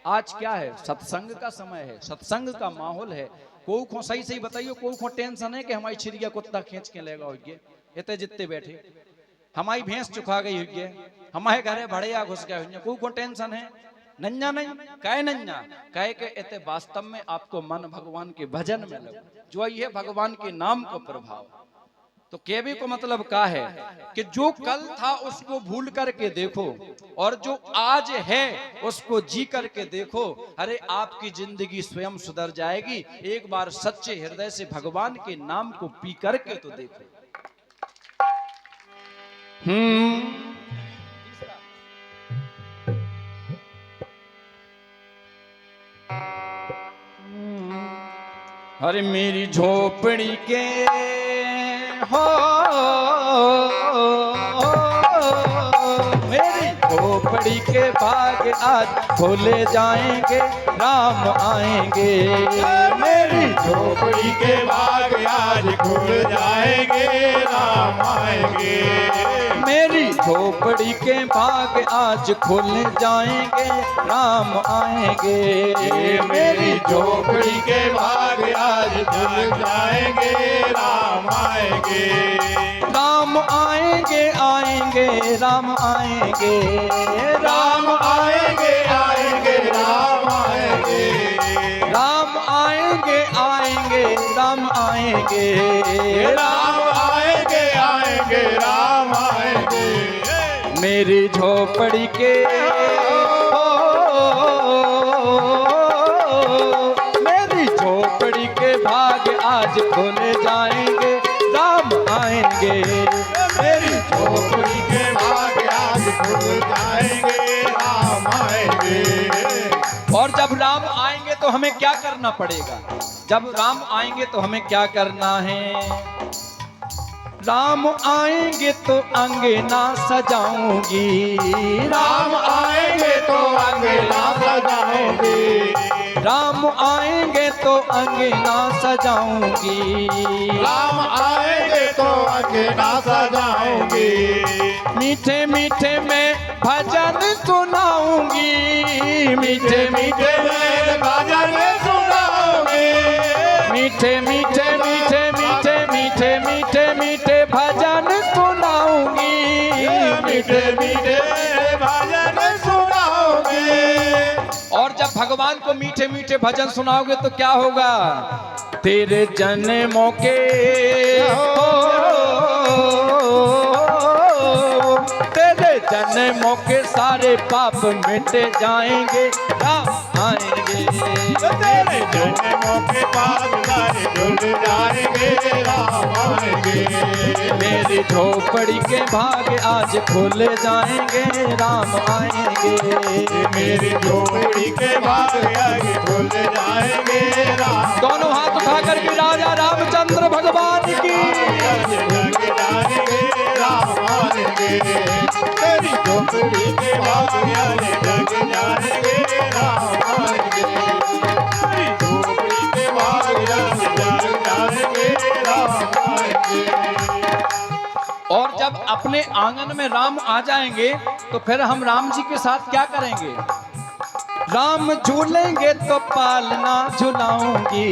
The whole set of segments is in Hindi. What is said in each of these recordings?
आज क्या है, सत्संग का समय है, सत्संग का माहौल है। कोई को सही सही बताइयो, कोई को टेंशन है कि हमारी छिड़िया कुत्ता खींच के लेगा होगे, इतने जितने बैठे हमारी भैंस चुका गई हुई है, हमारे घरे भड़िया घुस गए हुई, कोई को टेंशन है? नन्या नहीं कहे, नन्या कहे के इतने वास्तव में आपको मन भगवान के भजन में लगो, जो ये भगवान के नाम का प्रभाव। तो कहने को मतलब क्या है कि जो कल था उसको भूल करके देखो, और जो आज है उसको जी करके देखो। अरे आपकी जिंदगी स्वयं सुधर जाएगी। एक बार सच्चे हृदय से भगवान के नाम को पी करके तो देखो। अरे मेरी झोपड़ी के हो, मेरी झोपड़ी के बाग आज खोले जाएंगे, राम आएंगे। मेरी झोपड़ी के बाग आज खुल जाएंगे, राम आएंगे। मेरी झोपड़ी के बाग आज खुल जाएंगे, राम आएंगे। मेरी झोपड़ी के बाग आज खुल जाएंगे, राम आएंगे। राम आएंगे, आएंगे, राम आएंगे, राम आएंगे, आएंगे, राम आएंगे। राम आएंगे, आएंगे, राम आएंगे, राम आएंगे, आएंगे, राम आएंगे। मेरी झोपड़ी के मेरी झोपड़ी के भाग आज खुल जाएंगे, राम आएंगे। मेरी झोपड़ी के भाग आज खुल जाएंगे, राम आएंगे। और जब राम आएंगे तो हमें क्या करना पड़ेगा? जब राम आएंगे तो हमें क्या करना है? राम आएंगे तो अंगना सजाऊंगी, राम आएंगे तो अंगना सजाऊंगी। राम आएंगे तो अंगना सजाऊंगी, राम आएंगे तो अंगना सजाऊंगी। मीठे मीठे में भजन सुनाऊंगी, मीठे मीठे मैं भजन सुनाऊंगी। मीठे मीठे मीठे मीठे मीठे मीठे मीठे भजन सुनाऊंगी, मीठे मीठे भजन सुनाऊंगी। और जब भगवान को मीठे मीठे भजन सुनाओगे तो क्या होगा? तेरे जन्मों के तेरे जन्मों के सारे पाप मिट जाएंगे, राम आएंगे। तेरे जन्मों के पाप सारे धुल जाएंगे, राम आएंगे। मेरी झोपड़ी के भाग आज खुल जाएंगे, राम आएंगे। मेरी झोपड़ी के भाग आज खुल जाएंगे, राम। दोनों हाथ उठा करके राजा रामचंद्र भगवान की जग जाएंगे, राम आएंगे। तेरी झोपड़ी के भाग आज जग जाएंगे, राम आएंगे। तेरी झोपड़ी के भाग आज जग जाएंगे, राम आएंगे। और जब अपने आंगन में राम आ जाएंगे तो फिर हम राम जी के साथ क्या करेंगे? राम झूलेंगे तो पालना झुलाऊंगी,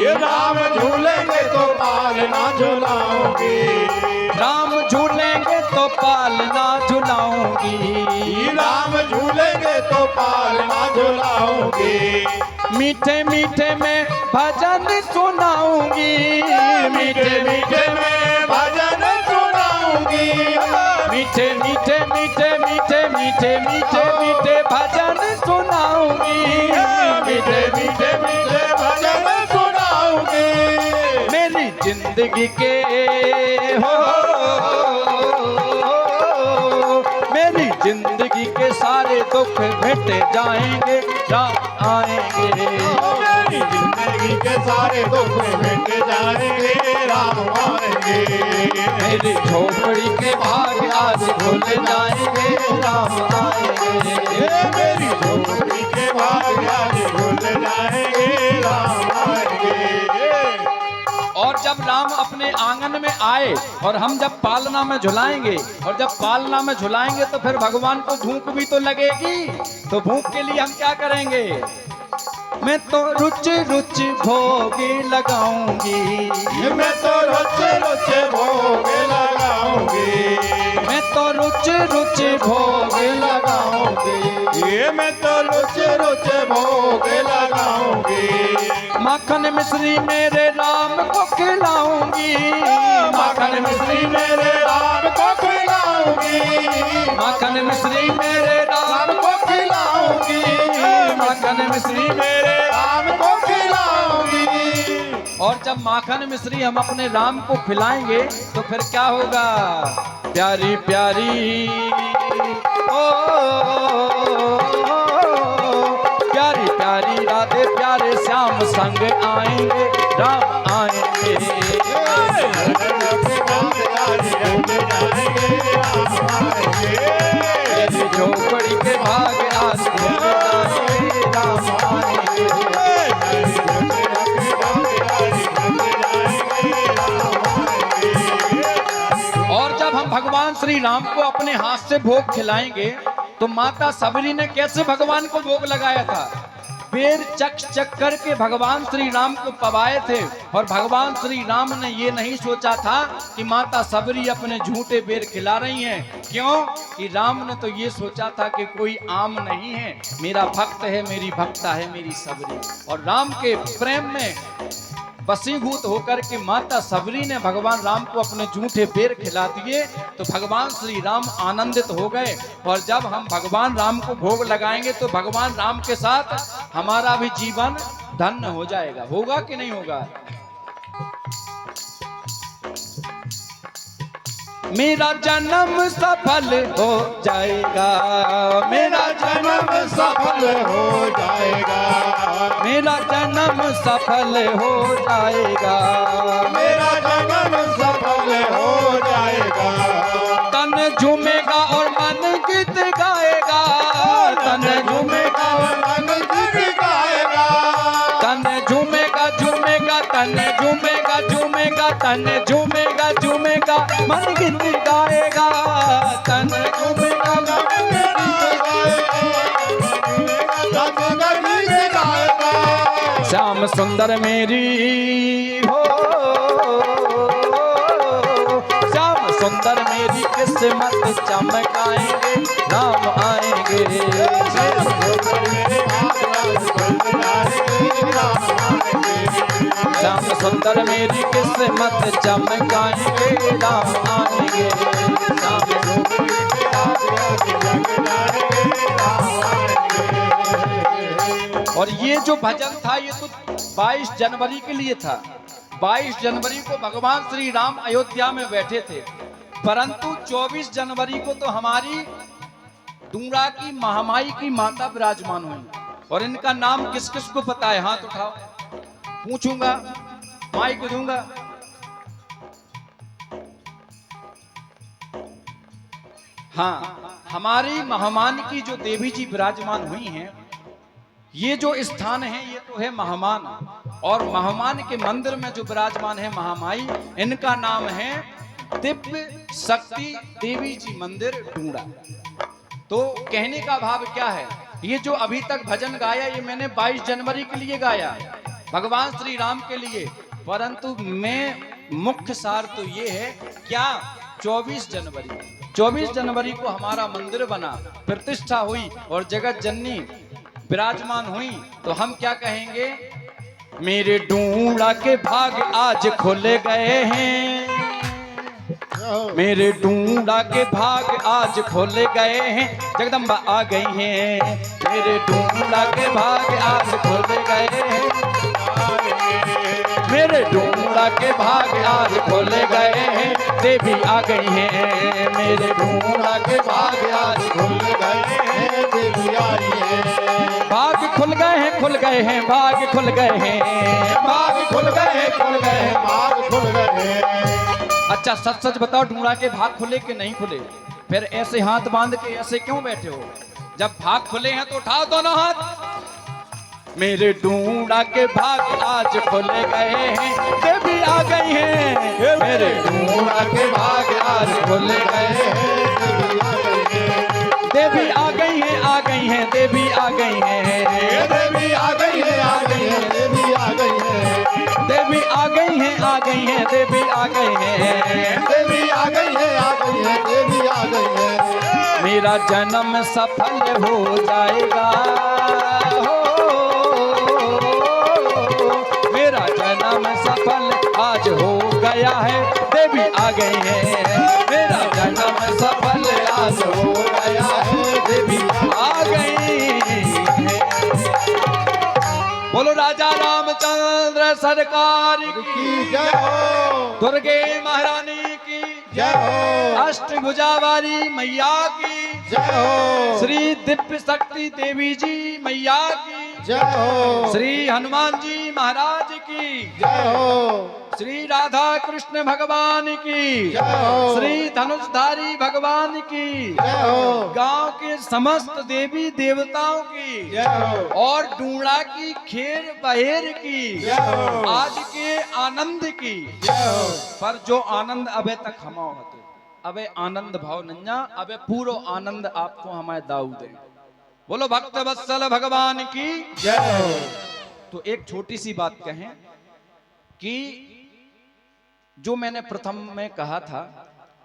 ये राम झूलेंगे तो पालना झुलाऊंगी। राम झूलेंगे तो पालना झुलाऊंगी, राम झूलेंगे तो पालना झुलाऊंगी। मीठे मीठे में भजन सुनाऊंगी, मीठे मीठे में भजन सुनाऊंगी। मीठे मीठे मीठे मीठे मीठे मीठे मीठे भजन सुनाऊंगी, मीठे मीठे मीठे भजन सुनाऊंगी। मेरी जिंदगी के हो, मेरी जिंदगी के सारे दुख मिट जाएंगे, राम आएंगे। मेरी जिंदगी के सारे दुख मिट जाएंगे, राम आएंगे। मेरी झोपड़ी के भाग आज खुल जाएंगे, राम आएंगे। मेरी झोपड़ी के भाग आज खुल जाएंगे, राम आएंगे। और जब राम अपने आंगन में आए और हम जब पालना में झुलाएंगे, और जब पालना में झुलाएंगे तो फिर भगवान को भूख भी तो लगेगी। तो भूख के लिए हम क्या करेंगे? मैं तो रुच रुच भोग लगाऊंगी, मैं तो रुच रुच भोग लगाऊंगी, मैं तो रुच रुच भोग लगाऊंगी, ये मैं तो रुच रुच भोग लगाऊंगी। माखन मिश्री मेरे राम को खिलाऊंगी, माखन मिश्री मेरे राम को खिलाऊंगी, माखन मिश्री मेरे राम राम को खिलाऊंगी, माखन मिश्री मेरे राम को खिलाऊंगी। और जब माखन मिश्री हम अपने राम को खिलाएंगे तो फिर क्या होगा? प्यारी प्यारी ओ प्यारी प्यारी राधे प्यारे श्याम संग आएंगे, राम आएंगे। झोपड़ी के भाग आज राम आएंगे। और जब हम भगवान श्री राम को अपने हाथ से भोग खिलाएंगे तो माता सबरी ने कैसे भगवान को भोग लगाया था? बेर चक चक करके भगवान श्री राम को पवाए थे। और भगवान श्री राम ने ये नहीं सोचा था कि माता सबरी अपने झूठे बेर खिला रही हैं। क्यों? कि राम ने तो ये सोचा था कि कोई आम नहीं है, मेरा भक्त है, मेरी भक्ता है मेरी सबरी। और राम के प्रेम में वशीभूत होकर के माता सबरी ने भगवान राम को अपने झूठे बेर खिला दिए। तो भगवान श्री राम आनंदित हो गए। और जब हम भगवान राम को भोग लगाएंगे तो भगवान राम के साथ हमारा भी जीवन धन्य हो जाएगा। होगा कि नहीं होगा? मेरा जन्म सफल हो जाएगा, मेरा जन्म सफल हो जाएगा, मेरा जन्म सफल हो जाएगा, मेरा जन्म सफल हो जाएगा। तन झूमेगा और मन गीत गाएगा, तन झूमेगा और मन गीत गाएगा, तन झूमेगा झूमेगा, तन झूमेगा झूमेगा, तन झूमेगा झूमेगा, मन गीत गाएगा, तन झूमेगा श्याम सुंदर मेरी हो, श्याम सुंदर मेरी किस्मत चमकाएंगे, राम आएंगे। श्याम सुंदर मेरी किस्मत चमकाएंगे, राम आएंगे। और ये जो भजन था ये तो 22 जनवरी के लिए था। 22 जनवरी को भगवान श्री राम अयोध्या में बैठे थे, परंतु 24 जनवरी को तो हमारी डूंगरा की महामाई की माता विराजमान हुई। और इनका नाम किस किस को पता है? हाथ उठाओ, पूछूंगा, माइक दूंगा। हाँ, हमारी महामान की जो देवी जी विराजमान हुई हैं, ये जो स्थान है ये तो है महामान। और महामान के मंदिर में जो विराजमान है महामाई, इनका नाम है दिव्य शक्ति देवी जी मंदिर डूंगरा। तो कहने का भाव क्या है? ये जो अभी तक भजन गाया ये मैंने 22 जनवरी के लिए गाया, भगवान श्री राम के लिए, परंतु मैं मुख्य सार तो ये है क्या 24 जनवरी को हमारा मंदिर बना, प्रतिष्ठा हुई और जगत जननी विराजमान हुई। तो हम क्या कहेंगे? मेरे डूंगरा के भाग आज खुल गए हैं, मेरे डूंगरा के भाग आज खुल गए हैं, जगदम्बा आ गई हैं। मेरे डूंगरा के भाग आज खुल गए हैं, मेरे डूंगरा के भाग आज खुल गए हैं, देवी आ गई हैं। मेरे डूंगरा के भाग आज खुल गए हैं, देवी आई है। भाग खुल गए हैं, खुल गए हैं, भाग खुल गए हैं, भाग खुल गए हैं, खुल गए हैं, भाग खुल गए हैं। अच्छा सच सच बताओ, डूंगरा के भाग खुले कि नहीं खुले? फिर ऐसे हाथ बांध के ऐसे क्यों बैठे हो? जब भाग खुले हैं तो उठाओ दोनों हाथ। मेरे ढूंढा के भाग आज खुल गए हैं, देवी आ गई हैं। मेरे ढूंढा के भाग आज खुल गए हैं, देवी आ गई हैं, आ गई हैं, देवी आ गई हैं, देवी आ गई है, आ गई है, देवी आ गई है, देवी आ गई हैं, आ गई हैं, देवी आ गई हैं, देवी आ गई है, आ गई है, देवी आ गई है। मेरा जन्म सफल हो जाएगा, हो मेरा जन्म सफल आज हो गया है, देवी आ गई है। मेरा जन्म सफल आज हो गया है, देवी आ गई है। बोलो राजा रामचंद्र सरकार की, की जय हो, दुर्गे महारानी की, जय हो, अष्टभुजा वाली मैया की, जय हो, श्री दिव्य शक्ति देवी जी मैया की, जय हो, श्री हनुमान जी महाराज की, जय हो, श्री राधा कृष्ण भगवान की, जय हो, श्री धनुषधारी भगवान की, जय हो, गांव के समस्त देवी देवताओं की, जय हो, और डूड़ा की खेर बहेर की, जय हो, आज के आनंद की। जय हो। पर जो आनंद अबे तक हमाओ हतो, अबे आनंद भाव नन्या, अबे पूरो आनंद आपको हमारे दाऊ दे। बोलो भक्त वत्सल भगवान की जय हो। तो एक छोटी सी बात कहें कि जो मैंने प्रथम में कहा था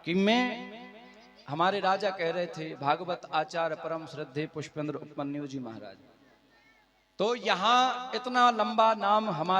कि मैं, हमारे राजा कह रहे थे भागवत आचार्य परम श्रद्धेय पुष्पेंद्र उपमन्यु जी महाराज, तो यहाँ इतना लंबा नाम हमारा